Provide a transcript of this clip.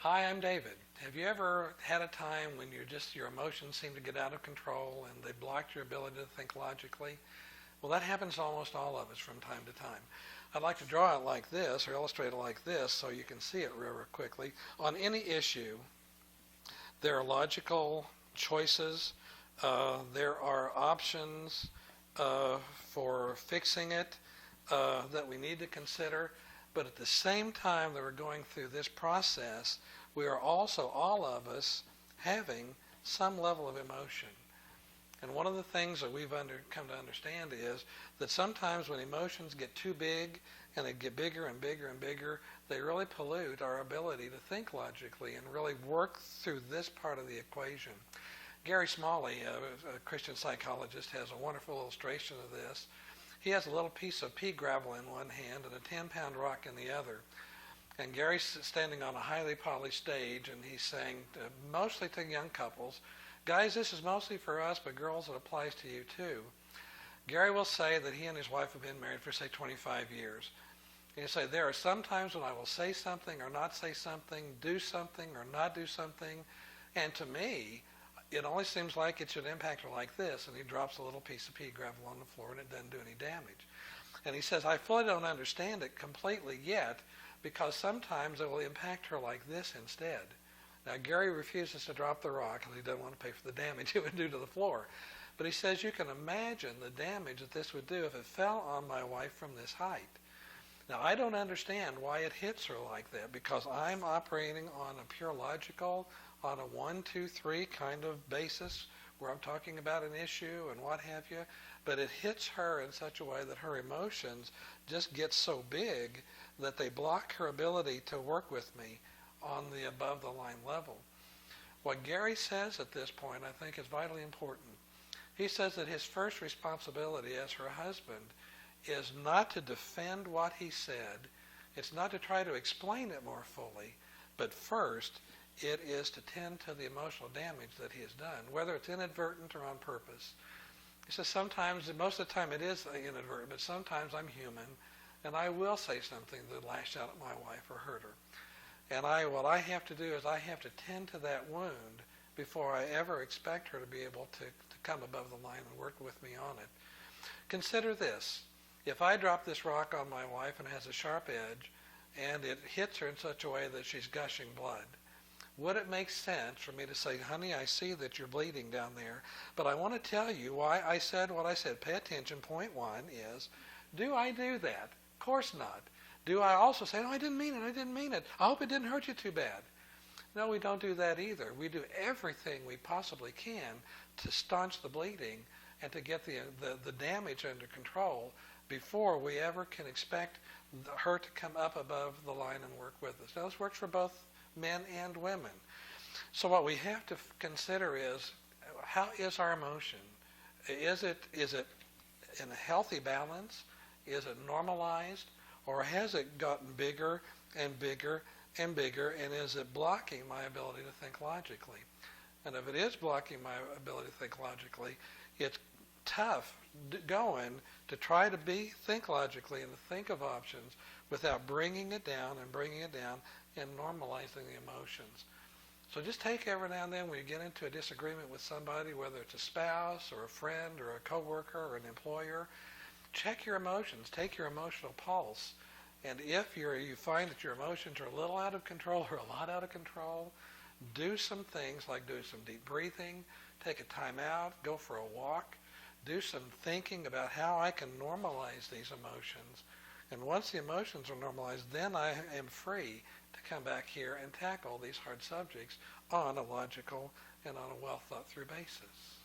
Hi, I'm David. Have you ever had a time when your emotions seem to get out of control and they block your ability to think logically? Well, that happens to almost all of us from time to time. I'd like to draw it like this or illustrate it like this so you can see it real quickly. On any issue, there are logical choices. There are options for fixing it that we need to consider. But at the same time that we're going through this process, we are also, all of us, having some level of emotion. And one of the things that we've come to understand is that sometimes when emotions get too big and they get bigger and bigger and bigger, they really pollute our ability to think logically and really work through this part of the equation. Gary Smalley, a Christian psychologist, has a wonderful illustration of this. He has a little piece of pea gravel in one hand and a 10-pound rock in the other. And Gary's standing on a highly polished stage, and he's saying, mostly to young couples, guys, this is mostly for us, but girls, it applies to you too. Gary will say that he and his wife have been married for, say, 25 years. And he'll say, there are some times when I will say something or not say something, do something or not do something, and to me, it only seems like it should impact her like this, and he drops a little piece of pea gravel on the floor and it doesn't do any damage. And he says, I fully don't understand it completely yet, because sometimes it will impact her like this instead. Now, Gary refuses to drop the rock because he doesn't want to pay for the damage it would do to the floor. But he says, you can imagine the damage that this would do if it fell on my wife from this height. Now, I don't understand why it hits her like that, because I'm operating on a pure logical, on a 1, 2, 3 kind of basis where I'm talking about an issue and what have you, but it hits her in such a way that her emotions just get so big that they block her ability to work with me on the above the line level. What Gary says at this point, I think, is vitally important. He says that his first responsibility as her husband is not to defend what he said. It's not to try to explain it more fully, but first it is to tend to the emotional damage that he has done, whether it's inadvertent or on purpose. He says sometimes, most of the time it is inadvertent, but sometimes I'm human, and I will say something that lash out at my wife or hurt her. And what I have to do is I have to tend to that wound before I ever expect her to be able to come above the line and work with me on it. Consider this. If I drop this rock on my wife and it has a sharp edge, and it hits her in such a way that she's gushing blood, would it make sense for me to say, honey, I see that you're bleeding down there, but I want to tell you why I said what I said. Pay attention. Point one is, do I do that? Of course not. Do I also say, no, I didn't mean it, I didn't mean it. I hope it didn't hurt you too bad. No, we don't do that either. We do everything we possibly can to staunch the bleeding and to get the damage under control before we ever can expect her to come up above the line and work with us. Now, this works for both men and women. So what we have to consider is, how is our emotion? Is it in a healthy balance? Is it normalized? Or has it gotten bigger and bigger and bigger, and is it blocking my ability to think logically? And if it is blocking my ability to think logically, it's tough going to try to think logically and to think of options without bringing it down and normalizing the emotions. So just take every now and then when you get into a disagreement with somebody, whether it's a spouse or a friend or a coworker or an employer, check your emotions, take your emotional pulse, and if you find that your emotions are a little out of control or a lot out of control, do some things like do some deep breathing, take a time out, go for a walk, do some thinking about how I can normalize these emotions. And once the emotions are normalized, then I am free to come back here and tackle these hard subjects on a logical and on a well thought through basis.